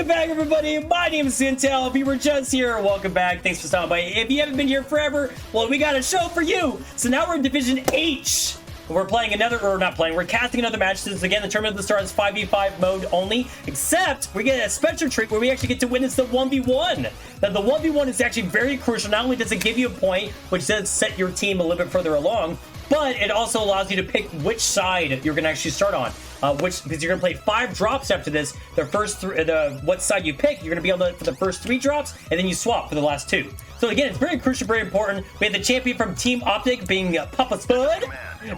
Welcome back, everybody. My name is Yuntow. If you were just here, welcome back. Thanks for stopping by. If you haven't been here forever, well, we got a show for you. So now we're in Division H. We're playing another, or not playing, we're casting another match. This is, again, the Tournament of the Stars 5v5 mode only, except we get a special treat where we actually get to witness the 1v1. Now, the 1v1 is actually very crucial. Not only does it give you a point, which does set your team a little bit further along, but it also allows you to pick which side you're going to actually start on. Because you're going to play 5 drops after this. The first what side you pick, you're going to be able to for the first 3 drops, and then you swap for the last 2. So again, it's very crucial, very important. We have the champion from Team Optic being Papa Spud,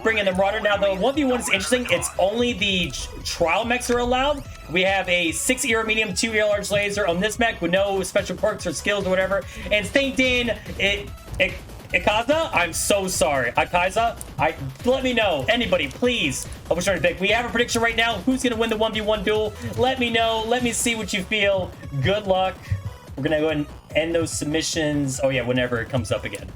bringing the Marauder. Now, the 1v1 is interesting. It's only the trial mechs are allowed. We have a 6 ER medium, 2 ER large laser on this mech with no special quirks or skills or whatever. And St. Dane, Ikaza, I'm so sorry. Ikaza, let me know. Anybody, please. I was trying to pick. We have a prediction right now. Who's going to win the 1v1 duel? Let me know. Let me see what you feel. Good luck. We're going to go ahead and end those submissions. Oh, yeah, whenever it comes up again.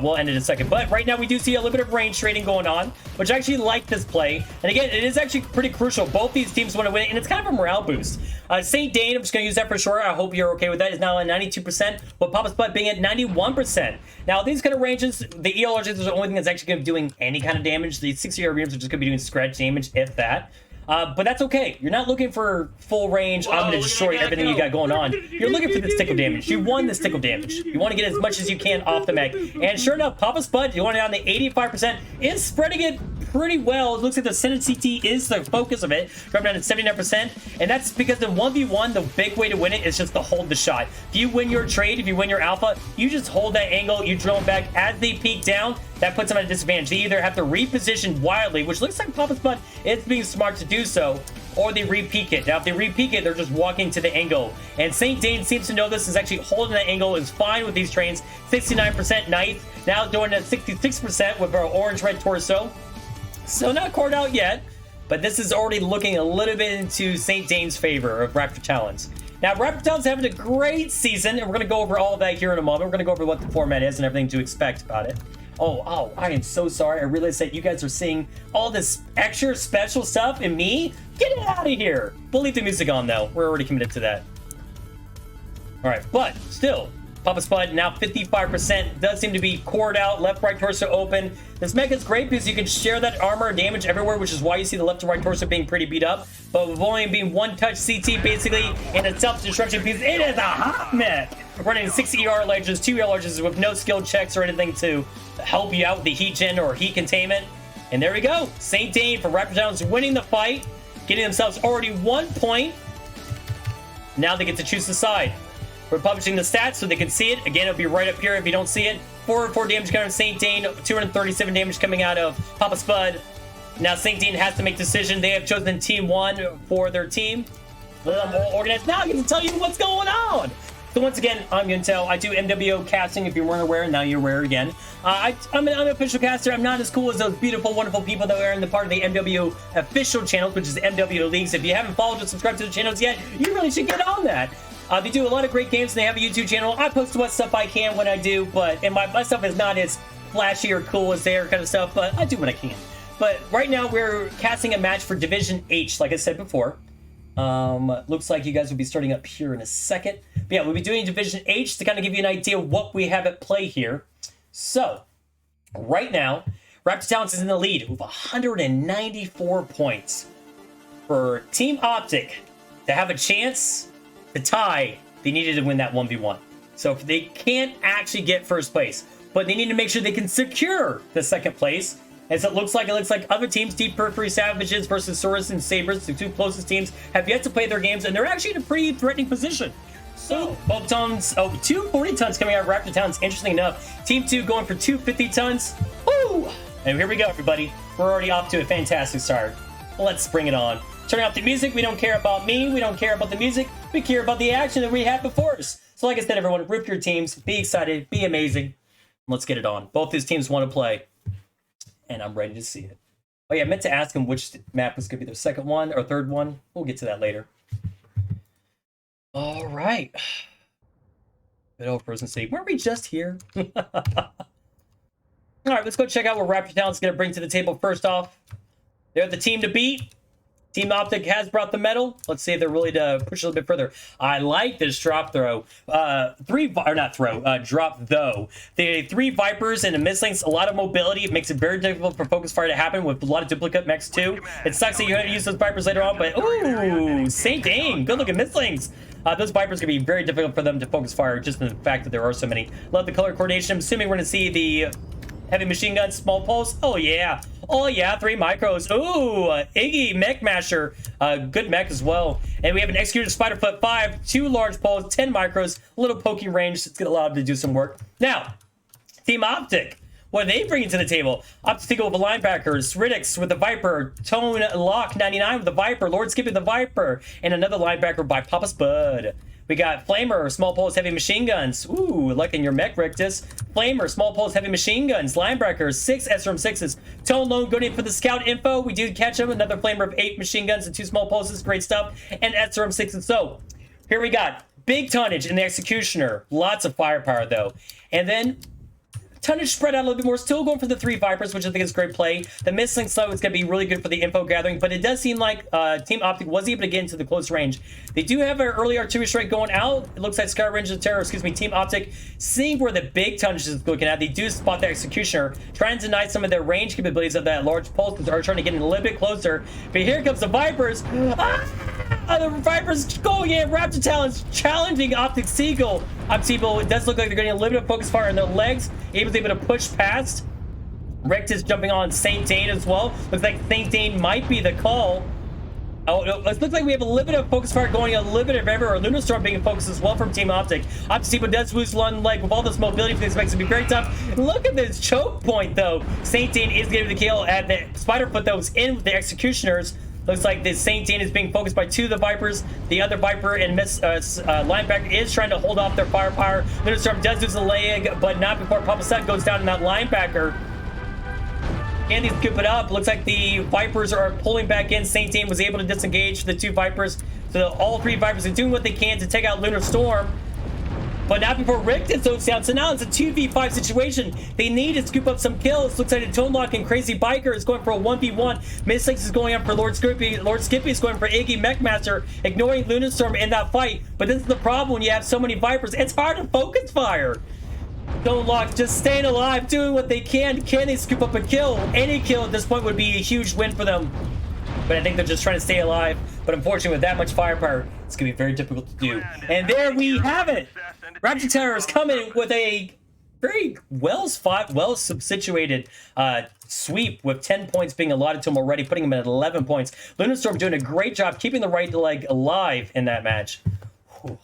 We'll end it in a second. But right now, we do see a little bit of range trading going on, which I actually like this play. And again, it is actually pretty crucial. Both these teams want to win it, and it's kind of a morale boost. St. Dane, I'm just going to use that for sure. I hope you're okay with that. Is now at 92%, with Papa Spud being at 91%. Now, these kind of ranges, the EL is the only thing that's actually going to be doing any kind of damage. The 6 ER reams are just going to be doing scratch damage, if that. But that's okay. You're not looking for full range. I'm going to destroy everything you got going on. You're looking for this tickle damage. You won this tickle damage. You want to get as much as you can off the mech. And sure enough, Papa Spud, you want it on the 85%, is spreading it pretty well. It looks like the Senate CT is the focus of it, dropping down to 79%. And that's because in 1v1, the big way to win it is just to hold the shot. If you win your trade, if you win your alpha, you just hold that angle, you drill them back as they peek down. That puts them at a disadvantage. They either have to reposition wildly, which looks like Papa Spud is being smart to do so, or they re-peek it. Now, if they re-peek it, they're just walking to the angle. And St. Dane seems to know this, is actually holding that angle, is fine with these trains. 69% nice. Now doing at 66% with our orange-red torso. Still not caught out yet, but this is already looking a little bit into St. Dane's favor of Raptor Talons. Now, Raptor Talons having a great season, and we're going to go over all of that here in a moment. We're going to go over what the format is and everything to expect about it. Oh, I am so sorry. I realized that you guys are seeing all this extra special stuff in me. Get it out of here. We'll leave the music on, though. We're already committed to that. All right, but still, Papa Spud now 55%. Does seem to be cored out. Left, right torso open. This mech is great because you can share that armor and damage everywhere, which is why you see the left and right torso being pretty beat up. But with only being one-touch CT, basically, in a self-destruction piece, it is a hot mech. Running 6 ER ledges, 2 ER ledges with no skill checks or anything to help you out with the heat gen or heat containment. And there we go. St. Dane from Raptor Talons winning the fight, getting themselves already 1 point. Now they get to choose the side. We're publishing the stats so they can see it. Again, it'll be right up here if you don't see it. 404 damage coming out of St. Dane, 237 damage coming out of Papa Spud. Now St. Dane has to make a decision. They have chosen Team 1 for their team. Let them all organize. Now I get to tell you what's going on. So once again, I'm Yuntow. I do MWO casting. If you weren't aware, now you're aware again. I'm an official caster. I'm not as cool as those beautiful, wonderful people that are in the part of the MWO official channels, which is the MWO Leagues. If you haven't followed or subscribed to the channels yet, you really should get on that. They do a lot of great games, and they have a YouTube channel. I post what stuff I can when I do, and my stuff is not as flashy or cool as their kind of stuff, but I do what I can. But right now, we're casting a match for Division H, like I said before. Looks like you guys will be starting up here in a second. But yeah, we'll be doing Division H to kind of give you an idea of what we have at play here. So, right now, Raptor Talons is in the lead with 194 points. For Team Optic to have a chance to tie, they needed to win that 1v1. So if they can't actually get first place, but they need to make sure they can secure the second place. As it looks like other teams, Deep Periphery Savages versus Saurus and Sabres, the 2 closest teams, have yet to play their games, and they're actually in a pretty threatening position. So, both tons, 2 40 tons coming out of Raptor Talons. Interesting enough, Team 2 going for 2 50 tons. Woo! And here we go, everybody. We're already off to a fantastic start. Let's bring it on. Turn off the music. We don't care about me. We don't care about the music. We care about the action that we have before us. So like I said, everyone, rip your teams. Be excited. Be amazing. Let's get it on. Both these teams want to play. And I'm ready to see it. Oh yeah, I meant to ask him which map was going to be their second one or third one. We'll get to that later. All right. Good old Frozen City. Weren't we just here? All right, let's go check out what Raptor Talons is going to bring to the table first off. They're the team to beat. Team Optic has brought the medal. Let's see if they're really to push a little bit further. I like this drop though. Drop though. The 3 Vipers and a Mistlings, a lot of mobility. It makes it very difficult for focus fire to happen with a lot of duplicate mechs too. It sucks that you have to use those Vipers later on, but ooh, Saint Aim, good looking Mistlings. Those Vipers can be very difficult for them to focus fire just in the fact that there are so many. Love the color coordination. I'm assuming we're gonna see the heavy machine gun, small pulse. Oh yeah, 3 micros. Ooh, Iggy Mech Masher, good mech as well. And we have an executed Spiderfoot 5, 2 large pulse, 10 micros, a little poking range. It's gonna allow them to do some work. Now, Team Optic, what are they bringing to the table? Optic with the linebackers, Riddix with the Viper, Tone Lock 99 with the Viper, Lord Skippy with the Viper, and another linebacker by Papa Spud. We got Flamer, small pulse, heavy machine guns. Ooh, liking your mech, Rictus. Flamer, small pulse, heavy machine guns. Linebackers, 6 SRM6s. Tone Lone going in for the scout info. We do catch him. Another Flamer of 8 machine guns and 2 small pulses. Great stuff. And SRM6s. So, here we got big tonnage in the Executioner. Lots of firepower, though. And then tonnage spread out a little bit more. Still going for the 3 Vipers, which I think is great play. The Missling Slow is going to be really good for the info gathering, but it does seem like Team Optic was able to get into the close range. They do have an early artillery strike going out. It looks like Sky Ranger Terror, Team Optic, seeing where the big tonnage is looking at. They do spot the Executioner, trying to deny some of their range capabilities of that large pulse, are trying to get in a little bit closer. But here comes the Vipers. The Vipers going in. Raptor Talons challenging Optic Seagull. Optic Seagull, it does look like they're getting a little bit of focus fire on their legs. He was able to push past. Rectus jumping on Saint Dane as well. Looks like Saint Dane might be the call. Oh, no, it looks like we have a little bit of focus fire going a little bit of everywhere. Lunastorm being focused as well from Team Optic. Optic Seagull does lose one leg with all this mobility. This makes it be very tough. Look at this choke point though. Saint Dane is getting the kill at the Spiderfoot that was in with the Executioners. Looks like this Saint Dane is being focused by 2 of the Vipers. The other Viper and linebacker is trying to hold off their firepower. Lunastorm does lose a leg, but not before Papa Sut goes down in that linebacker. Can they scoop it up? Looks like the Vipers are pulling back in. Saint Dane was able to disengage the 2 Vipers. So all 3 Vipers are doing what they can to take out Lunar Storm. But not before Rick did so down. So now it's a 2v5 situation. They need to scoop up some kills. Looks like the Tone Lock and Crazy Biker is going for a 1v1. Mistakes is going up for Lord Skippy. Lord Skippy is going for Iggy Mechmaster, ignoring Lunastorm in that fight. But this is the problem when you have so many Vipers. It's hard to focus fire. Tone Lock just staying alive, doing what they can. Can they scoop up a kill? Any kill at this point would be a huge win for them. But I think they're just trying to stay alive. But unfortunately, with that much firepower, it's going to be very difficult to do. And there we have it. Raptor Terror is coming with a very well-situated sweep with 10 points being allotted to him already, putting him at 11 points. Lunastorm doing a great job keeping the right leg alive in that match. Whew.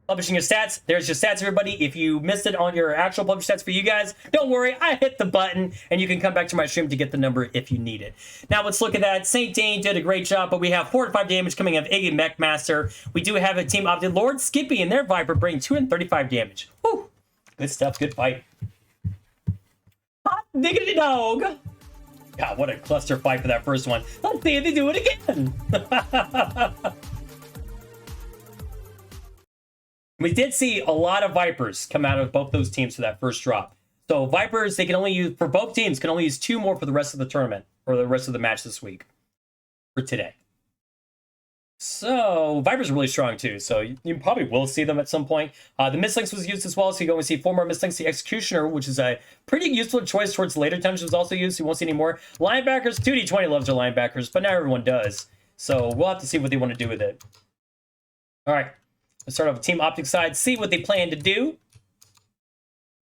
Publishing your stats. There's your stats, everybody. If you missed it on your actual published stats for you guys, don't worry. I hit the button, and you can come back to my stream to get the number if you need it. Now, let's look at that. Saint Dane did a great job, but we have 4 to 5 damage coming out of Iggy Mechmaster. We do have a Team Optic. Lord Skippy and their Viper bring 235 damage. Woo! Good stuff. Good fight. Hot diggity dog! God, what a cluster fight for that first one. Let's see if they do it again. We did see a lot of Vipers come out of both those teams for that first drop. So Vipers, they can only use, for both teams, can only use 2 more for the rest of the tournament, or the rest of the match this week, for today. So Vipers are really strong too, so you probably will see them at some point. The Mistlings was used as well, so you can only see 4 more Mistlings. The Executioner, which is a pretty useful choice towards later times, was also used, so you won't see any more. Linebackers, 2D20 loves their linebackers, but not everyone does. So we'll have to see what they want to do with it. All right. Let's start off with Team Optic side, see what they plan to do.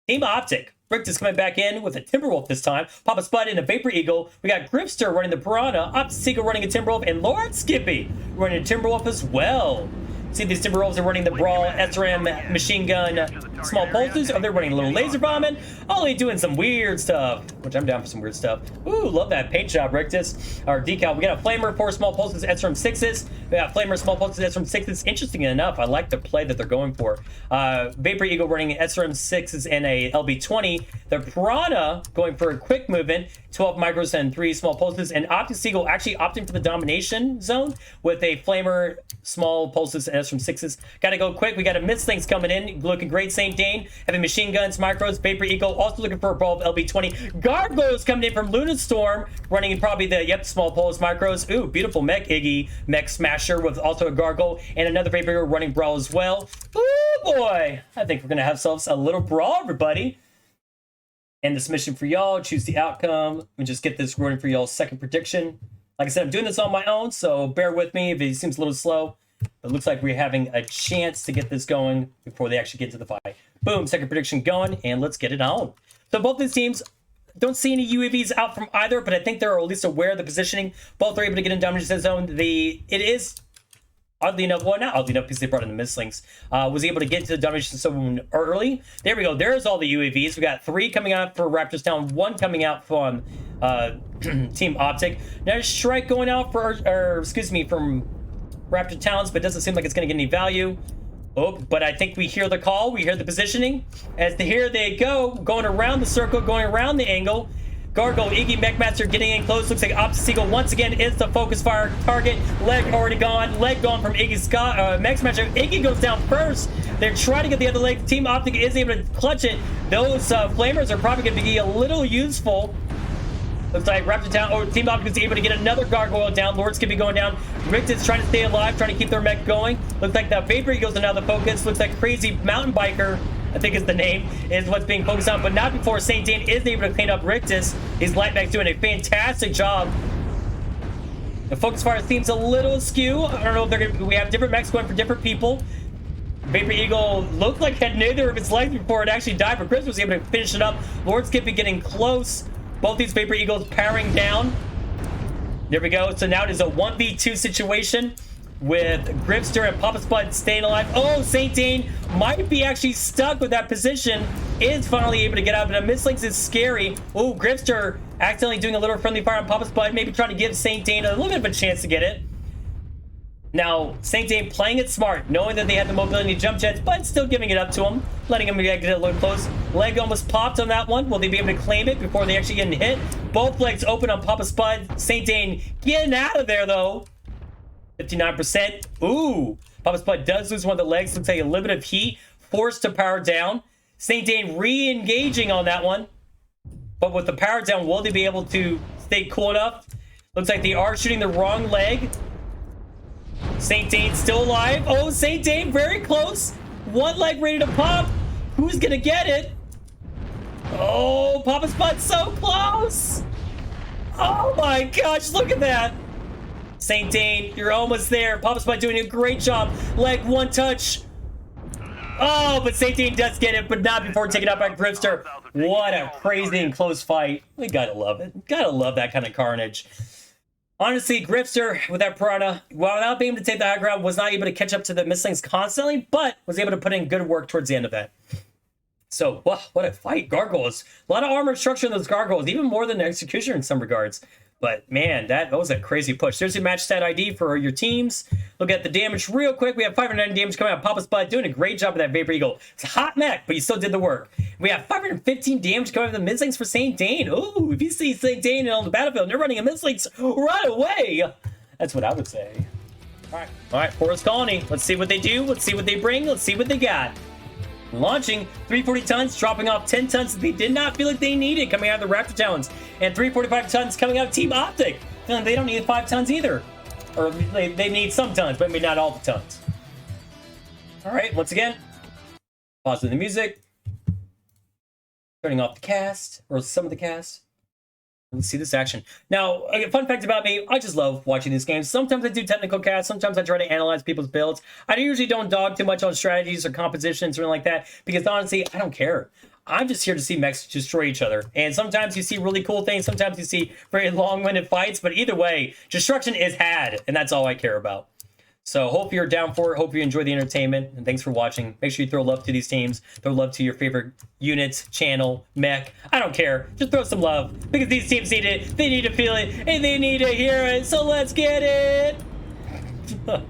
Team Optic. Rick is coming back in with a Timberwolf this time. Papa Spud in a Vapor Eagle. We got Gripster running the Piranha. Optic Seagull running a Timberwolf. And Lord Skippy running a Timberwolf as well. See, these Timberwolves are running the Brawl, SRM, machine gun, small pulses. Or they're running a little laser bombing. Only doing some weird stuff, which I'm down for some weird stuff. Ooh, love that paint job, Rictus. Our decal. We got a Flamer, 4 small pulses, SRM 6s. We got Flamer, small pulses, SRM 6s. Interesting enough, I like the play that they're going for. Vapor Eagle running SRM 6s and a LB20. The Piranha going for a quick movement, 12 micros and 3 small pulses. And Optic Seagull actually opting for the domination zone with a Flamer, small pulses, and SRM 6s. Got to go quick. We got a Mistlings coming in, looking great. Saint St. Dane, having machine guns, micros, Vapor Eagle, also looking for a brawl of LB20. Gargoyles coming in from Lunastorm, running in probably the, small Polis micros. Ooh, beautiful Mech Iggy, Mech Smasher with also a Gargoyle, and another Vapor Eagle running brawl as well. Ooh, boy. I think we're going to have ourselves a little brawl, everybody. And this mission for y'all, choose the outcome. Let me just get this running for y'all's second prediction. Like I said, I'm doing this on my own, so bear with me if it seems a little slow. But it looks like we're having a chance to get this going before they actually get to the fight. Boom, second prediction going, and let's get it on. So both these teams, don't see any UAVs out from either, but I think they're at least aware of the positioning. Both are able to get in domination zone. It is, oddly enough, well, not oddly enough, because they brought in the Misslings, was able to get to the domination zone early. There we go. There's all the UAVs. We got 3 coming out for Raptor Talons, 1 coming out from Team Optic. Now, strike going out for, from Raptor Talons, but it doesn't seem like it's going to get any value. Oh, but I think we hear the call. We hear the positioning. Here they go, going around the circle, going around the angle. Gargoyle, Iggy, Mechmaster getting in close. Looks like Optic Eagle once again is the focus fire target. Leg already gone. Leg gone from Iggy's Mechmaster. Iggy goes down first. They're trying to get the other leg. Team Optic is able to clutch it. Those flamers are probably going to be a little useful. Looks like Raptor Talon, Team Optic is able to get another Gargoyle down. Lords could be going down. Rictus trying to stay alive, trying to keep their mech going. Looks like the Vapor Eagles are now the focus. Looks like Crazy Mountain Biker, I think is the name, is what's being focused on. But not before St. Dane is able to clean up Rictus. His light mech doing a fantastic job. The focus fire seems a little askew. I don't know if they're gonna, we have different mechs going for different people. Vapor Eagle looked like had neither of its legs before it actually died, but Chris was able to finish it up. Lord Skippy getting close. Both these Vapor Eagles powering down. There we go. So now it is a 1v2 situation with Gripster and Papa Spud staying alive. Oh, St. Dane might be actually stuck with that position. Is finally able to get out, but a Misslings is scary. Oh, Gripster accidentally doing a little friendly fire on Papa Spud, maybe trying to give St. Dane a little bit of a chance to get it. Now, St. Dane playing it smart, knowing that they had the mobility jump jets, but still giving it up to him, letting him get a little close. Leg almost popped on that one. Will they be able to claim it before they actually get hit? Both legs open on Papa Spud. St. Dane getting out of there, though. 59%. Ooh. Papa Spud does lose one of the legs. Looks like a little bit of heat. Forced to power down. St. Dane re-engaging on that one. But with the power down, will they be able to stay cool enough? Looks like they are shooting the wrong leg. St. Dane still alive. Oh, St. Dane very close. One leg ready to pop. Who's gonna get it? Oh, Papa Spud's so close. Oh my gosh, look at that. St. Dane, you're almost there. Papa Spud doing a great job. Leg one touch. Oh, but St. Dane does get it, but not before taking out by Gripster. What a crazy and close fight. We gotta love it. Gotta love that kind of carnage. Honestly, Gripster with that Piranha, while not being able to take the high ground, was not able to catch up to the Misslings constantly, but was able to put in good work towards the end of that. So, wow, what a fight. Gargoyles. A lot of armored structure in those Gargoyles, even more than Executioner in some regards. But, man, that was a crazy push. There's your match stat ID for your teams. Look at the damage real quick. We have 509 damage coming out. Papa Spud doing a great job with that Vapor Eagle. It's a hot mech, but he still did the work. We have 515 damage coming out of the Misslings for St. Dane. Ooh, if you see St. Dane on the battlefield and they're running a Misslings right away. That's what I would say. All right, Forest Colony. Let's see what they do. Let's see what they bring. Let's see what they got. Launching 340 tons, dropping off 10 tons that they did not feel like they needed coming out of the Raptor Talons, and 345 tons coming out of Team Optic. They don't need 5 tons either. Or they need some tons, but maybe not all the tons. All right, once again, pausing the music, turning off the cast, or some of the cast. Let's see this action. Now, a fun fact about me, I just love watching these games. Sometimes I do technical casts. Sometimes I try to analyze people's builds. I usually don't dog too much on strategies or compositions or anything like that, because honestly, I don't care. I'm just here to see mechs destroy each other. And sometimes you see really cool things. Sometimes you see very long-winded fights. But either way, destruction is had, and that's all I care about. So hope you're down for it. Hope you enjoy the entertainment. And thanks for watching. Make sure you throw love to these teams. Throw love to your favorite units, channel, mech. I don't care. Just throw some love. Because these teams need it. They need to feel it. And they need to hear it. So let's get it.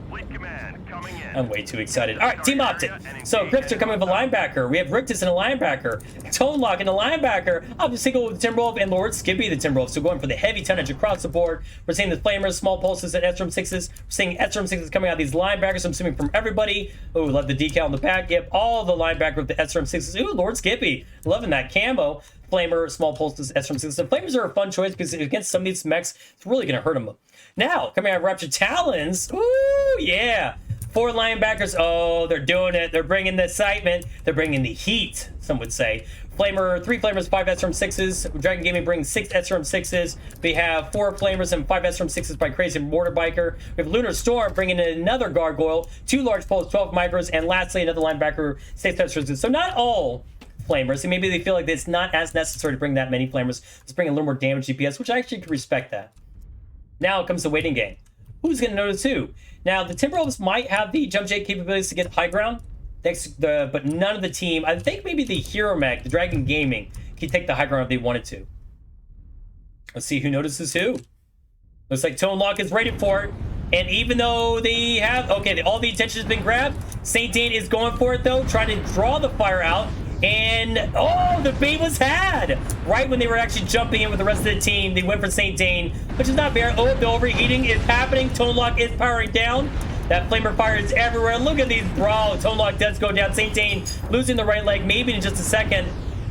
Fleet command coming in. I'm way too excited. All right, Team Optic. So Grips are coming with a linebacker. We have Rictus in a linebacker. Tonelock in a linebacker. Obviously go with Timberwolf and Lord Skippy the Timberwolf. So going for the heavy tonnage across the board. We're seeing the Flamers, small pulses, and SRM 6s. We're seeing SRM 6s coming out of these linebackers. I'm assuming from everybody. Oh, love the decal on the back. Yep, all the linebacker with the SRM 6s. Ooh, Lord Skippy. Loving that camo. Flamer, small pulses, SRM 6s. The Flamers are a fun choice because against some of these mechs, it's really going to hurt them. Now, coming out of Raptor Talons. Ooh, yeah. 4 linebackers. Oh, they're doing it. They're bringing the excitement. They're bringing the heat, some would say. 3 Flamers, 5 SRM 6s. Dragon Gaming brings 6 SRM 6s. We have 4 Flamers and 5 SRM 6s by Crazy Mortar Biker. We have Lunar Storm bringing in another Gargoyle, 2 large poles, 12 micros, and lastly, another linebacker, 6 SRM. So not all Flamers. And maybe they feel like it's not as necessary to bring that many Flamers. Let's bring a little more damage DPS, which I actually could respect that. Now it comes the waiting game. Who's going to notice who? Now, the Timberwolves might have the jump jet capabilities to get high ground, but none of the team. I think maybe the Hero Mech, the Dragon Gaming, can take the high ground if they wanted to. Let's see who notices who. Looks like Tonelock is ready for it. And even though they have... Okay, all the attention has been grabbed. St. Dane is going for it, though, trying to draw the fire out. And, oh, the bait was had! Right when they were actually jumping in with the rest of the team, they went for St. Dane, which is not fair. Oh, the overheating is happening. Tonelock is powering down. That flamer fire is everywhere. Look at these, bro. Tonelock does go down. St. Dane losing the right leg, maybe in just a second.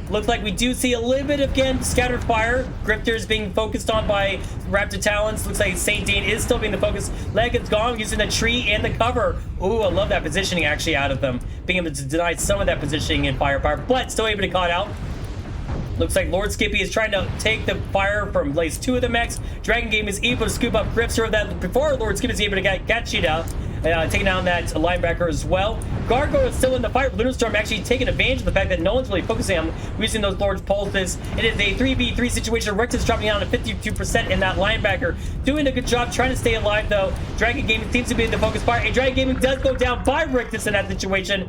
Looks like we do see a little bit of, again, scattered fire. Grifters being focused on by Raptor Talons. Looks like St. Dane is still being the focus. Leg is gone, using the tree and the cover. Ooh, I love that positioning actually out of them. Being able to deny some of that positioning in firepower, but still able to call it out. Looks like Lord Skippy is trying to take the fire from at least 2 of the mechs. Dragon Game is able to scoop up Gripster that before Lord Skippy is able to get Cheetah. Taking down that linebacker as well. Gargoyle is still in the fight. Lunar Storm actually taking advantage of the fact that no one's really focusing on using those large pulses. It is a 3v3 situation. Rectus dropping down to 52% in that linebacker. Doing a good job trying to stay alive, though. Dragon Gaming seems to be in the focus fire. And Dragon Gaming does go down by Rectus in that situation.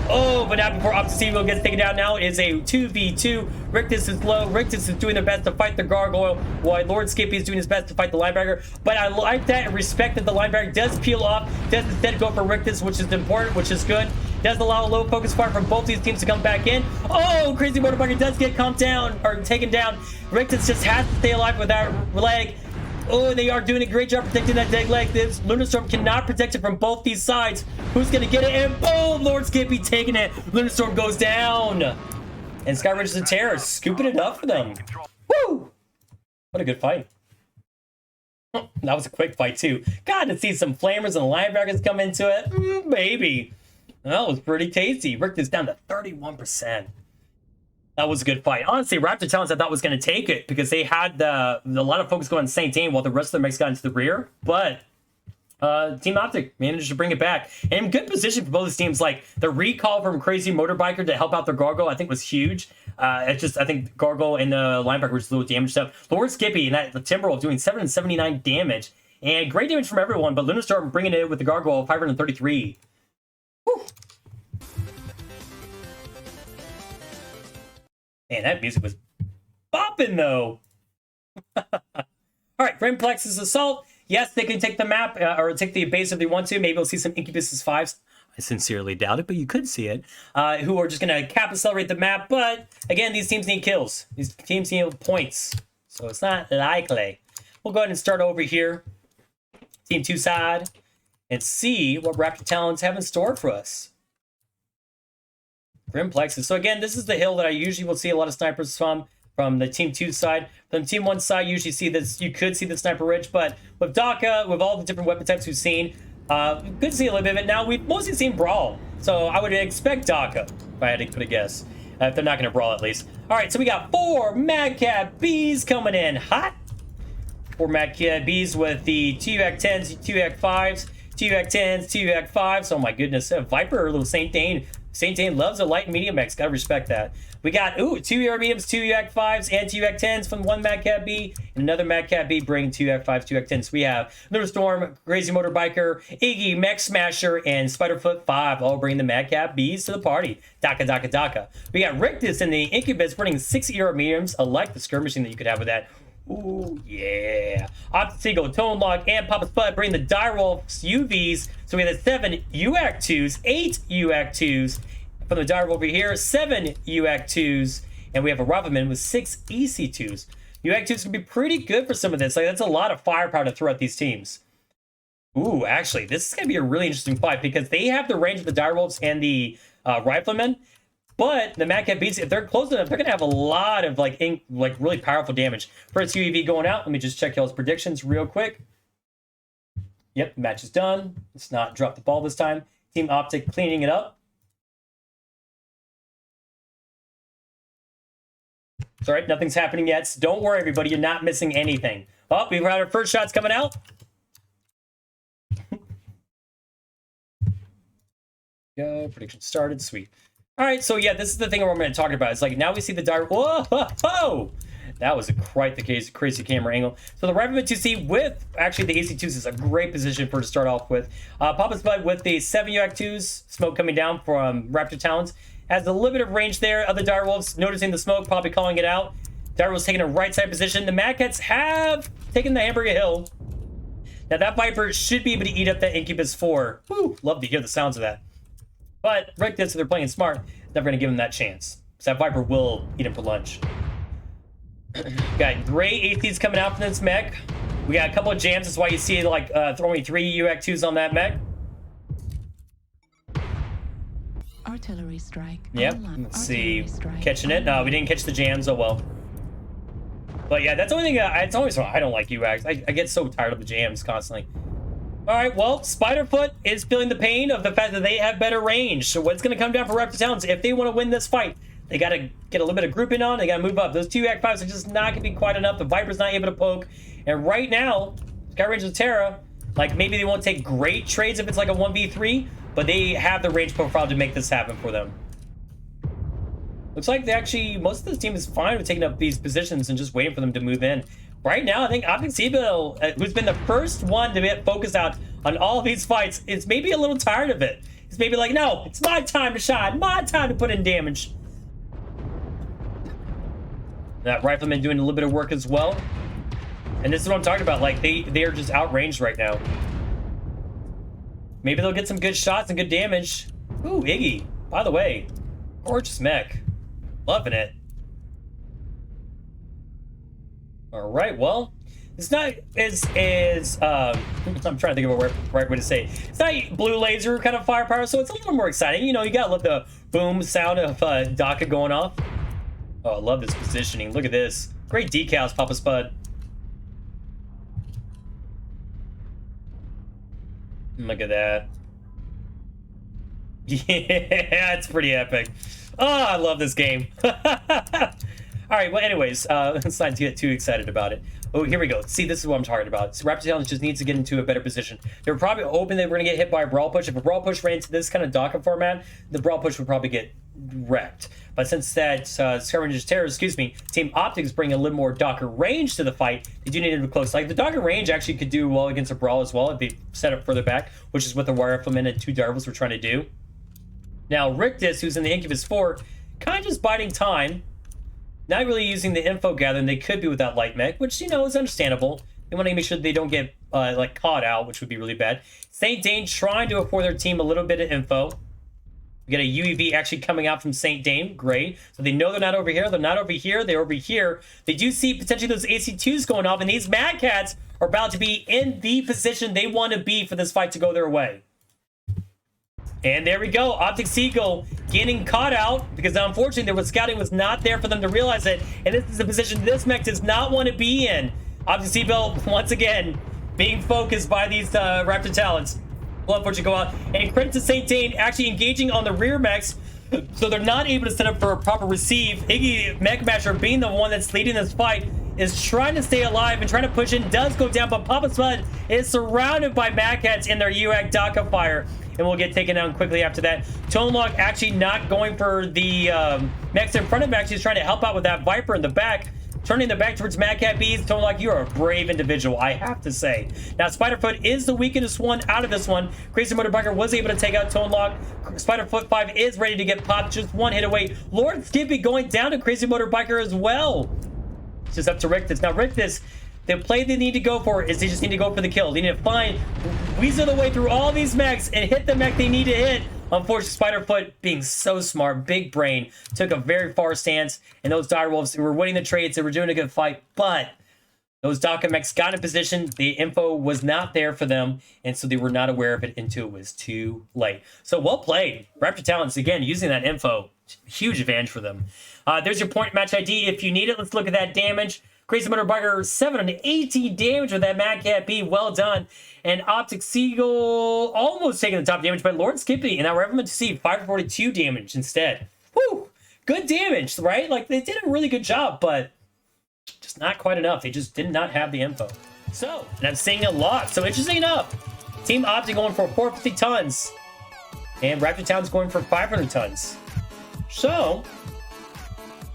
Oh, but now before Optic gets taken down, now is a 2v2. Rictus is low. Rictus is doing their best to fight the Gargoyle, while Lord Skippy is doing his best to fight the linebacker. But I like that and respect that the linebacker does peel off, does instead go for Rictus, which is important, which is good. Does allow a low focus fire from both these teams to come back in. Oh, Crazy Motorbiker does get calmed down, or taken down. Rictus just has to stay alive with that leg. Oh, they are doing a great job protecting that dead leg. This Lunar Storm cannot protect it from both these sides. Who's going to get it? And boom, Lord Skippy taking it. Lunar Storm goes down. And Sky Ridge and Terror scooping it up for them. Woo! What a good fight. That was a quick fight, too. God, to see some Flamers and linebackers come into it. Baby. That was pretty tasty. Ricked this down to 31%. That was a good fight. Honestly, Raptor Talons I thought was going to take it because they had a lot of focus going on St. Dane while the rest of the mechs got into the rear. But Team Optic managed to bring it back. And in good position for both teams. Like the recall from Crazy Motorbiker to help out their Gargoyle, I think was huge. I think Gargoyle and the linebacker was a little damaged up. Lord Skippy and the Timberwolf doing 779 damage. And great damage from everyone. But Lunar Storm bringing it with the Gargoyle 533. Whew. Man, that music was bopping, though. All right, Grimplex's Assault. Yes, they can take the map or take the base if they want to. Maybe we'll see some Incubus's 5s. I sincerely doubt it, but you could see it. Who are just going to cap accelerate the map. But, again, these teams need kills. These teams need points. So it's not likely. We'll go ahead and start over here. Team 2 side. And see what Raptor Talons have in store for us. Grimplexes. So again, this is the hill that I usually will see a lot of snipers from the Team 2 side. From the Team 1 side, you usually see this. You could see the Sniper Ridge, but with DACA, with all the different weapon types we've seen, could see a little bit of it. Now, we've mostly seen Brawl, so I would expect DACA, if I had to put a guess. If they're not going to Brawl, at least. All right, so we got 4 Madcat Bees coming in hot. 4 Madcat Bees with the TUAC 10s, TUAC 5s, TUAC 10s, TUAC 5s. Oh my goodness, Viper, little St. Dane. St. Dane loves a light and medium mechs. Gotta respect that. We got, 2 UR mediums, 2 UAC 5s, and 2 UAC 10s from 1 Madcat B, and another Madcat B bringing 2 UAC 5s, 2 UAC 10s. We have Lunar Storm, Crazy Motorbiker, Iggy, Mech Smasher, and Spiderfoot 5 all bringing the Madcat Bs to the party. DACA, DACA, DACA. We got Rictus in the Incubus bringing 6 UR mediums. I like the skirmishing that you could have with that. Ooh, yeah. Optic Seagull, Tone Lock, and Papa Spud bring the Direwolf's UVs. So we have the 7 UAC 2s, 8 UAC 2s. From the Direwolf over here, 7 UAC 2s. And we have a Rifleman with 6 EC 2s. UAC 2s can be pretty good for some of this. Like, that's a lot of firepower to throw at these teams. Ooh, actually, this is going to be a really interesting fight because they have the range of the Direwolves and the Riflemen. But the Mad Cat Beasts, if they're close enough, they're going to have a lot of like really powerful damage. First UAV going out. Let me just check y'all's predictions real quick. Yep, match is done. Let's not drop the ball this time. Team Optic cleaning it up. It's all right, nothing's happening yet. So don't worry, everybody. You're not missing anything. Oh, we've got our first shots coming out. Go, prediction started. Sweet. All right, so yeah, this is the thing we're going to talk about. It's like now we see the dire. Whoa! That was quite the crazy camera angle. So the Rifleman 2C with actually the AC2s is a great position for to start off with. Papa Spud with the 7 UAC 2s, smoke coming down from Raptor Talons. Has a little bit of range there. Other Direwolves noticing the smoke, probably calling it out. Direwolves taking a right side position. The Mad Cats have taken the Hamburger Hill. Now that Viper should be able to eat up that Incubus 4. Woo, love to hear the sounds of that. But Rick did, so they're playing smart. Never going to give him that chance. So that Viper will eat him for lunch. Got gray ACs coming out from this mech. We got a couple of jams. That's why you see like throwing 3 UAC 2s on that mech. Artillery strike. Yep. Let's see. Catching it. No, we didn't catch the jams. Oh well. But yeah, that's the only thing. It's always I don't like UACs. I get so tired of the jams constantly. All right, well, Spiderfoot is feeling the pain of the fact that they have better range. So what's going to come down for Raptor Talons? If they want to win this fight, they got to get a little bit of grouping on. They got to move up. Those 2 UAC 5s are just not going to be quite enough. The Viper's not able to poke. And right now, Sky Range of Terra, like maybe they won't take great trades if it's like a 1v3, but they have the range profile to make this happen for them. Looks like they actually, most of this team is fine with taking up these positions and just waiting for them to move in. Right now, I think Optic Seagull, who's been the first one to get focused out on all of these fights, is maybe a little tired of it. He's maybe like, no, it's my time to shine, my time to put in damage. That Rifleman doing a little bit of work as well. And this is what I'm talking about. Like, they are just outranged right now. Maybe they'll get some good shots and good damage. Ooh, Iggy. By the way, gorgeous mech. Loving it. All right, well, it's not as I'm trying to think of a right way to say it. It's not blue laser kind of firepower, so it's a little more exciting. You know, you gotta love the boom sound of Daka going off. Oh, I love this positioning. Look at this. Great decals, Papa Spud. Look at that. Yeah, it's pretty epic. Oh, I love this game. All right, well, anyways, let's not get too excited about it. Oh, here we go. See, this is what I'm talking about. So Raptor Talons just needs to get into a better position. They were probably hoping they were going to get hit by a Brawl Push. If a Brawl Push ran into this kind of Daka format, the Brawl Push would probably get wrecked. But since that Sky Rangers Terror, Team Optics bring a little more Daka range to the fight, they do need to be close. Like, the Daka range actually could do well against a Brawl as well if they set up further back, which is what the Riflemen and 2 Direwolves were trying to do. Now, Rictus, who's in the Incubus 4, kind of just biding time. Not really using the info gathering they could be with that light mech, which, you know, is understandable. They want to make sure they don't get, like, caught out, which would be really bad. St. Dane trying to afford their team a little bit of info. We got a UEV actually coming out from St. Dane. Great. So they know they're not over here. They're not over here. They're over here. They do see potentially those AC2s going off, and these Mad Cats are about to be in the position they want to be for this fight to go their way. And there we go. Optic Seagull getting caught out because unfortunately the scouting was not there for them to realize it. And this is a position this mech does not want to be in. Optic Seagull, once again, being focused by these Raptor Talons. Well, unfortunately, go out. And credit to St. Dane actually engaging on the rear mechs, so they're not able to set up for a proper receive. Iggy Mechmasher, being the one that's leading this fight, is trying to stay alive and trying to push in. Does go down, but Papa Spud is surrounded by Mad Cats in their UAC Daka fire, and will get taken down quickly after that. Tone Lock actually not going for the mechs in front of him. Actually, he's trying to help out with that Viper in the back. Turning the back towards Mad Cat Bees. Tone Lock, you are a brave individual, I have to say. Now, Spiderfoot is the weakest one out of this one. Crazy Motorbiker was able to take out Tone Lock. Spiderfoot 5 is ready to get popped, just one hit away. Lord Skippy going down to Crazy Motorbiker as well. It's just up to Rictus. Now, Rictus, the play they need to go for is they just need to go for the kill. They need to find, weasel their way through all these mechs and hit the mech they need to hit. Unfortunately, Spiderfoot, being so smart, big brain, took a very far stance. And those direwolves were winning the trades. They were doing a good fight. But those Daka mechs got in position. The info was not there for them. And so they were not aware of it until it was too late. So well played. Raptor Talons, again, using that info. Huge advantage for them. There's your point match ID. If you need it, let's look at that damage. Crazy Motorbiker, 718 damage with that Mad Cat B. Well done. And Optic Seagull almost taking the top damage, but Lord Skippy and our Reverend to see 542 damage instead. Woo! Good damage, right? Like, they did a really good job, but just not quite enough. They just did not have the info. So, and I'm seeing a lot. So, interesting enough, Team Optic going for 450 tons, and Raptor Town's going for 500 tons. So,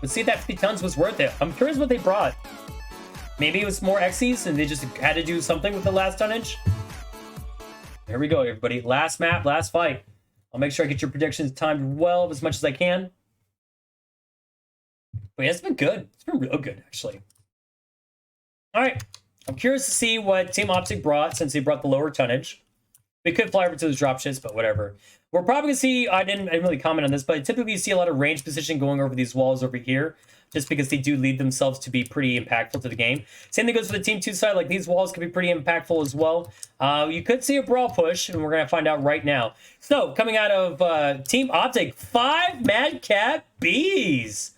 let's see if that 50 tons was worth it. I'm curious what they brought. Maybe it was more Xyz and they just had to do something with the last tonnage. There we go, everybody. Last map, last fight. I'll make sure I get your predictions timed well as much as I can. But yeah, it's been good. It's been real good, actually. All right. I'm curious to see what Team Optic brought since they brought the lower tonnage. We could fly over to those dropships, but whatever. We're probably going to see, I didn't really comment on this, but typically you see a lot of range position going over these walls over here, just because they do lead themselves to be pretty impactful to the game. Same thing goes for the Team 2 side. Like, these walls could be pretty impactful as well. You could see a brawl push, and we're going to find out right now. So, coming out of Team Optic, 5 Mad Cat Bees.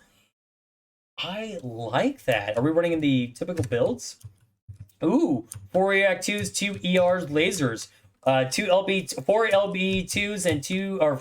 I like that. Are we running in the typical builds? Ooh, 4 React 2s, 2 ERs, lasers. 4 LB2s and 2 ER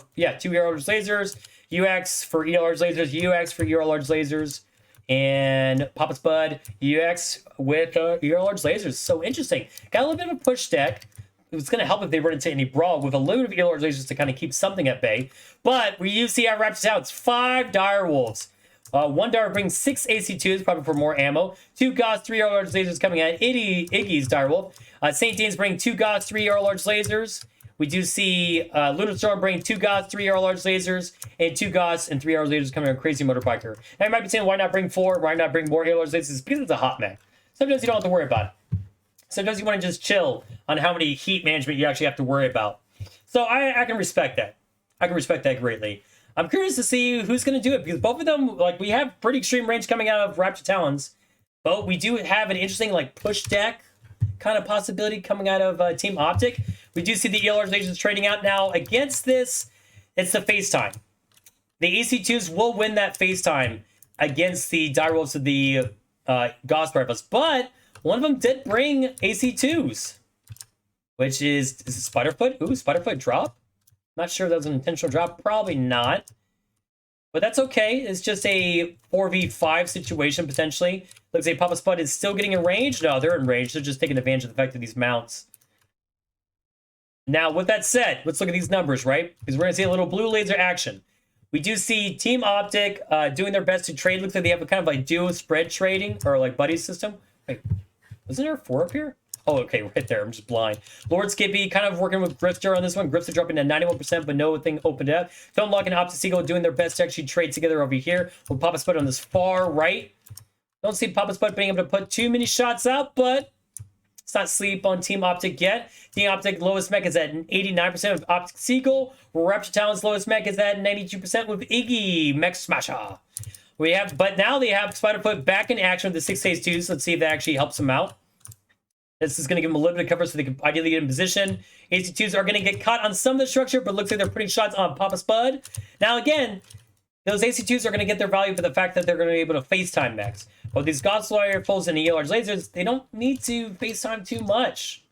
large lasers, UX for ER large lasers, UX for ER large lasers, and Papa Spud UX with ER large lasers. So interesting. Got a little bit of a push deck. It's going to help if they run into any brawl with a little bit of ER large lasers to kind of keep something at bay. But we use the Raptor Talons, 5 dire wolves. 1 dire brings 6 AC2s, probably for more ammo. 2 Goths, 3 ER large lasers coming at Iggy's direwolf. St. Dean's bring 2 Goths, 3 ER large lasers. We do see Lunar Storm bring 2 Goths, 3 ER large lasers, and 2 Goths and 3 ER lasers coming on Crazy Motorbiker. Now you might be saying, why not bring 4? Why not bring more ER large lasers? Because it's a hot mech. Sometimes you don't have to worry about it. Sometimes you want to just chill on how many heat management you actually have to worry about. So I can respect that. I can respect that greatly. I'm curious to see who's going to do it, because both of them, like, we have pretty extreme range coming out of Raptor Talons, but we do have an interesting, like, push deck kind of possibility coming out of Team Optic. We do see the ELR stations trading out now. Against this, it's the FaceTime. The AC2s will win that FaceTime against the direwolves of the Gauss rifles, but one of them did bring AC2s, which is it Spiderfoot? Ooh, Spiderfoot drop? Not sure if that was an intentional drop. Probably not. But that's okay. It's just a 4v5 situation, potentially. Looks like Papa Spud is still getting in range. No, they're in range. They're just taking advantage of the fact of these mounts. Now, with that said, let's look at these numbers, right? Because we're going to see a little blue laser action. We do see Team Optic doing their best to trade. Looks like they have a kind of like duo spread trading, or like buddy system. Wait, wasn't there a 4 up here? Oh, okay, right there. I'm just blind. Lord Skippy kind of working with Grifter on this one. Grifter dropping to 91%, but no thing opened up. Film Lock and Optic Seagull doing their best to actually trade together over here. With Papa Spud on this far right. Don't see Papa Spud being able to put too many shots out, but it's not sleep on Team Optic yet. Team Optic lowest mech is at 89% with Optic Seagull. Raptor Talons lowest mech is at 92% with Iggy Mech Smasher. But now they have Spiderfoot back in action with the 6 phase 2s. Let's see if that actually helps them out. This is going to give them a little bit of cover so they can ideally get in position. AC2s are going to get caught on some of the structure, but looks like they're putting shots on Papa Spud. Now, again, those AC2s are going to get their value for the fact that they're going to be able to FaceTime mechs. But these Godslayer rifles and the large lasers, they don't need to FaceTime too much.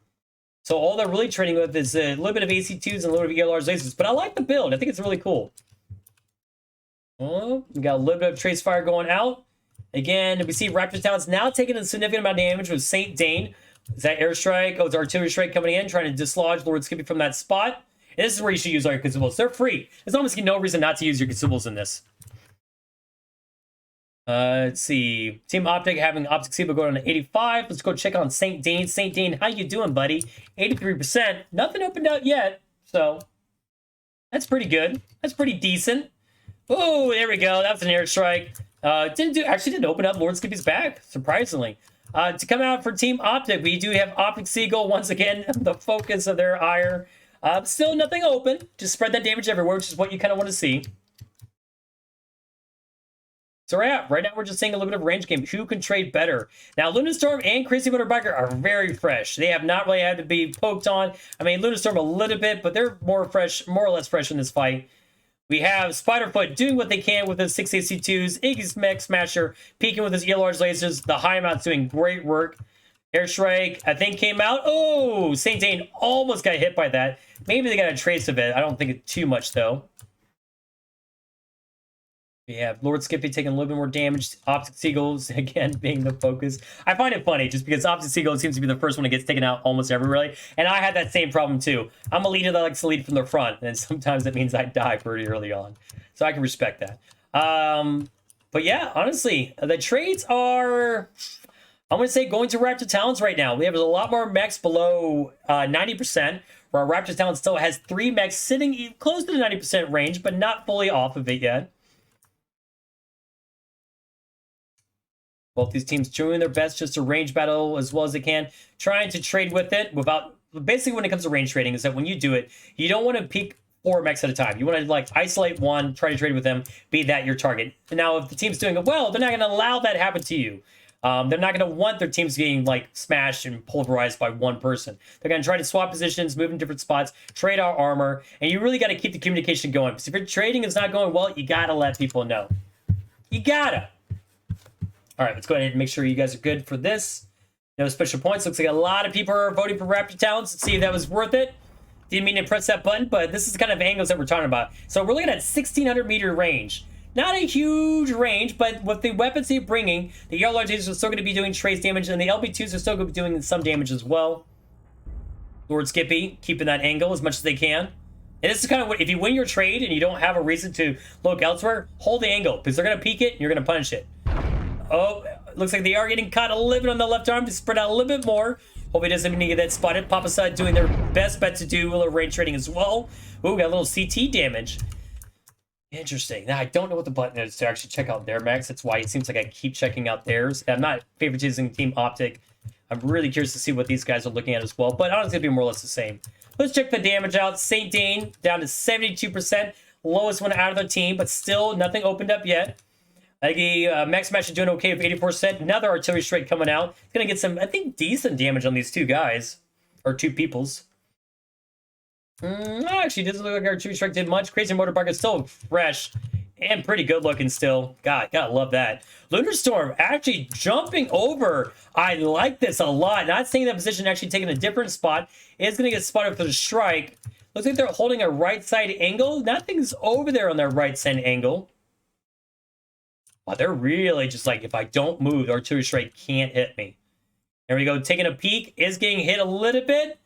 So all they're really trading with is a little bit of AC2s and a little bit of large lasers. But I like the build. I think it's really cool. Oh, we got a little bit of trace fire going out. Again, we see Raptor Talons now taking a significant amount of damage with St. Dane. Is that airstrike? Oh, it's artillery strike coming in, trying to dislodge Lord Skippy from that spot. And this is where you should use all your consumables. They're free. There's almost no reason not to use your consumables in this. Let's see. Team Optic having Optic Seagull going on to 85. Let's go check on St. Dane. St. Dane, how you doing, buddy? 83%. Nothing opened out yet, so that's pretty good. That's pretty decent. Oh, there we go. That was an airstrike. Didn't open up. Lord Skippy's back, surprisingly. To come out for Team Optic, we do have Optic Seagull once again, the focus of their ire. Still nothing open. Just spread that damage everywhere, which is what you kind of want to see. So right now we're just seeing a little bit of range game. Who can trade better? Now, Lunastorm and Crazy Motorbiker are very fresh. They have not really had to be poked on. I mean, Lunastorm a little bit, but they're more or less fresh in this fight. We have Spiderfoot doing what they can with his 6AC2s. Iggy's Mech Smasher peeking with his ELR's lasers. The High Mount's doing great work. Airstrike, I think, came out. Oh, St. Dane almost got hit by that. Maybe they got a trace of it. I don't think it's too much, though. We have Lord Skippy taking a little bit more damage. Optic Seagulls, again, being the focus. I find it funny just because Optic Seagull seems to be the first one that gets taken out almost everywhere. And I had that same problem too. I'm a leader that likes to lead from the front, and sometimes that means I die pretty early on. So I can respect that. But yeah, honestly, the trades are, I'm going to say, going to Raptor Talons right now. We have a lot more mechs below 90%, where our Raptor Talons still has 3 mechs sitting close to the 90% range, but not fully off of it yet. Both these teams doing their best just to range battle as well as they can, trying to trade with it without, basically when it comes to range trading is that when you do it, you don't want to peek 4 mechs at a time. You want to like isolate one, try to trade with them, be that your target. Now, if the team's doing it well, they're not going to allow that to happen to you. They're not going to want their teams getting like smashed and pulverized by one person. They're going to try to swap positions, move in different spots, trade our armor, and you really got to keep the communication going. Because if your trading is not going well, you got to let people know. You gotta. All right, let's go ahead and make sure you guys are good for this. No special points. Looks like a lot of people are voting for Raptor Talons. Let's see if that was worth it. Didn't mean to press that button, but this is the kind of angles that we're talking about. So we're looking at 1,600 meter range. Not a huge range, but with the weapons they're bringing, the yellow lasers are still going to be doing trace damage, and the LB2s are still going to be doing some damage as well. Lord Skippy keeping that angle as much as they can. And this is kind of what, if you win your trade and you don't have a reason to look elsewhere, hold the angle, because they're going to peek it and you're going to punish it. Oh, looks like they are getting caught a little bit on the left arm to spread out a little bit more. Hope he doesn't even get that spotted. Papa Side doing their best bet to do a little range trading as well. Ooh, got a little CT damage. Interesting. Now, I don't know what the button is to actually check out their mechs. That's why it seems like I keep checking out theirs. I'm not favoritizing Team Optic. I'm really curious to see what these guys are looking at as well. But honestly, it'll be more or less the same. Let's check the damage out. St. Dane down to 72%. Lowest one out of the team, but still nothing opened up yet. Mech Smash is doing okay with 84%. Another artillery strike coming out. It's going to get some, I think, decent damage on these two guys. Or two peoples. Actually, doesn't look like artillery strike did much. Crazy Motorbiker is still fresh. And pretty good looking still. God, gotta love that. Lunar Storm actually jumping over. I like this a lot. Not staying in that position, actually taking a different spot. It's going to get spotted for the strike. Looks like they're holding a right side angle. Nothing's over there on their right side angle. Wow, they're really just like, if I don't move, the artillery strike can't hit me. There we go. Taking a peek. Is getting hit a little bit.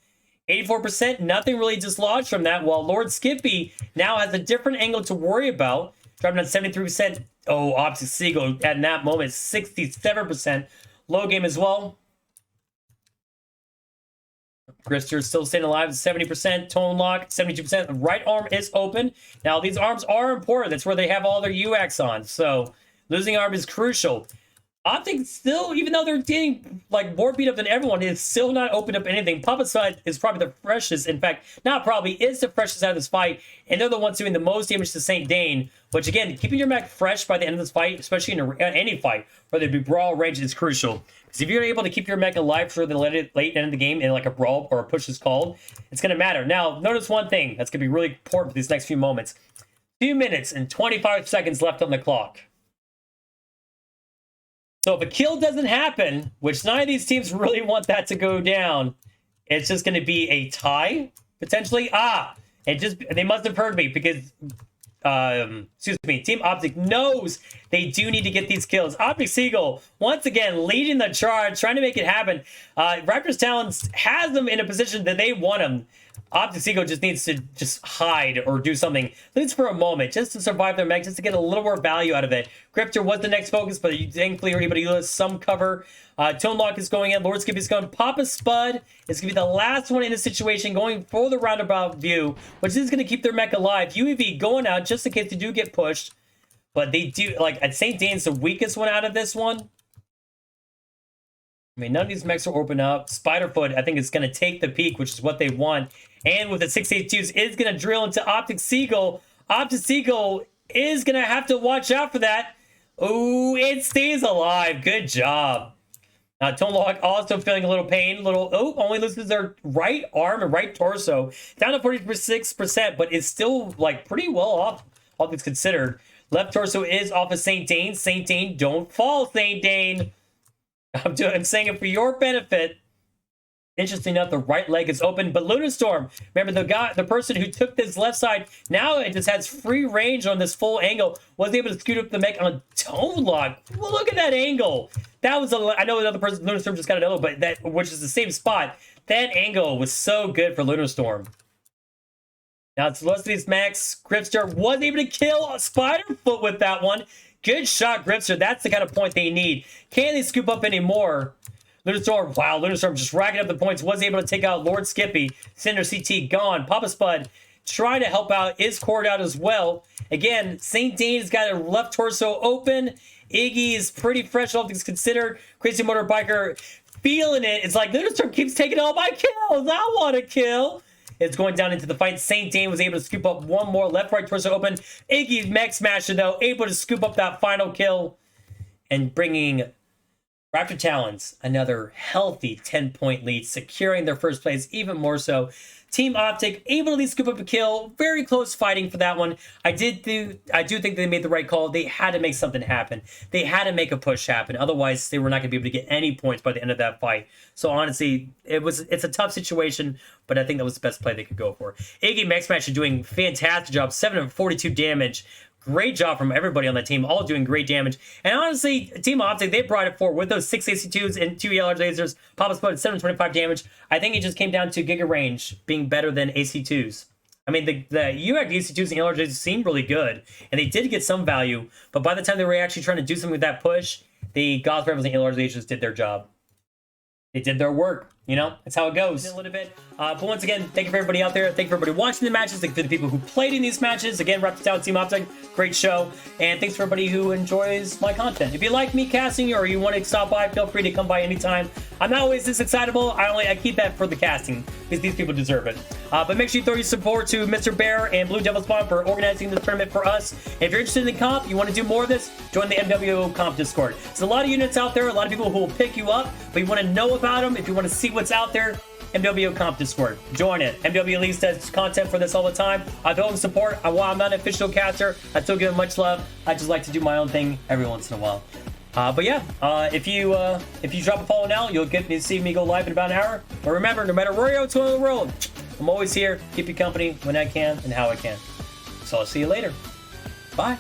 84%. Nothing really dislodged from that. While Lord Skippy now has a different angle to worry about. Dropping at 73%. Oh, Optic Seagull at that moment, 67%. Low game as well. Grister still staying alive at 70%. Tone lock, 72%. The right arm is open. Now, these arms are important. That's where they have all their UX on. So, losing arm is crucial. Optic still, even though they're getting like more beat up than everyone, is still not opened up anything. Papa Side is probably the freshest. In fact, not probably, is the freshest out of this fight. And they're the ones doing the most damage to St. Dane. Which again, keeping your mech fresh by the end of this fight, especially in any fight, whether it be brawl range, is crucial. Because if you're able to keep your mech alive for the late end of the game in like a brawl or a push is called, it's going to matter. Now, notice one thing that's going to be really important for these next few moments. 2 minutes and 25 seconds left on the clock. So if a kill doesn't happen, which none of these teams really want that to go down, it's just going to be a tie, potentially. They must have heard me because, excuse me, Team Optic knows they do need to get these kills. Optic Seagull, once again, leading the charge, trying to make it happen. Raptor Talons has them in a position that they want them. Optic Seagull just needs to just hide or do something, at least for a moment, just to survive their mech, just to get a little more value out of it. Grifter was the next focus, but you thankfully are able to use some cover. Tone Lock is going in. Lord Skippy is going. Papa Spud is going to be the last one in the situation, going for the roundabout view, which is going to keep their mech alive. UAV going out just in case they do get pushed. But they do, like, at St. Dane's the weakest one out of this one. I mean, none of these mechs will open up. Spiderfoot, I think, is going to take the peak, which is what they want. And with the 682s, is going to drill into Optic Seagull. Optic Seagull is going to have to watch out for that. Oh, it stays alive. Good job. Tonelog also feeling a little pain. Only loses their right arm and right torso. Down to 46%, but is still, like, pretty well off, all things considered. Left torso is off of St. Dane. St. Dane, don't fall, St. Dane. I'm saying it for your benefit. Interesting enough, the right leg is open, but Lunar Storm, remember the person who took this left side, now it just has free range on this full angle, was able to scoot up the mech on Tonelog. Well, look at that angle. That was I know another person, Lunar Storm just got another, but which is the same spot. That angle was so good for Lunar Storm. Now it's the rest of these mechs. Gripster was able to kill Spiderfoot with that one. Good shot, Gripster. That's the kind of point they need. Can they scoop up any more? Lunar Storm, wow, Lunar Storm just racking up the points. Was able to take out Lord Skippy. Cinder CT gone. Papa Spud trying to help out. Is cored out as well. Again, St. Dane's got a left torso open. Iggy is pretty fresh, all things considered. Crazy Motorbiker feeling it. It's like Lunar Storm keeps taking all my kills. I want to kill. It's going down into the fight. St. Dane was able to scoop up one more. Left-right torso open. Iggy's mech smasher, though, able to scoop up that final kill. And bringing Raptor Talons another healthy 10-point lead, securing their first place even more so. Team Optic able to at least scoop up a kill. Very close fighting for that one. I do think they made the right call. They had to make something happen. They had to make a push happen. Otherwise, they were not going to be able to get any points by the end of that fight. So honestly, it's a tough situation, but I think that was the best play they could go for. Iggy Mech Smash is doing fantastic job. 742 damage. Great job from everybody on that team, all doing great damage. And honestly, Team Optic, they brought it forward with those 6 AC2s and 2 ELR lasers. Papa Spud at 725 damage. I think it just came down to Giga Range being better than AC2s. I mean, the UAC AC2s and ELR lasers seemed really good, and they did get some value, but by the time they were actually trying to do something with that push, the Gauss Rifles and ELR lasers did their job. They did their work. You know, that's how it goes. A little bit. But once again, thank you for everybody out there. Thank you for everybody watching the matches. Thank you for the people who played in these matches. Again, Raptor Talons, Team Optic, great show. And thanks for everybody who enjoys my content. If you like me casting or you want to stop by, feel free to come by anytime. I'm not always this excitable. I keep that for the casting because these people deserve it. But make sure you throw your support to Mr. Bear and Blue Devil Spawn for organizing this tournament for us. And if you're interested in comp, you want to do more of this, join the MWO comp Discord. There's a lot of units out there, a lot of people who will pick you up, but you want to know about them, if you want to see what's out there, MWO Comp Discord. Join it. MW Elite does content for this all the time. I throw them support. While I'm not an official caster, I still give them much love. I just like to do my own thing every once in a while. But yeah, if you drop a follow now, you'll get to see me go live in about an hour. But remember, no matter where you're out in the world, I'm always here. Keep you company when I can and how I can. So I'll see you later. Bye.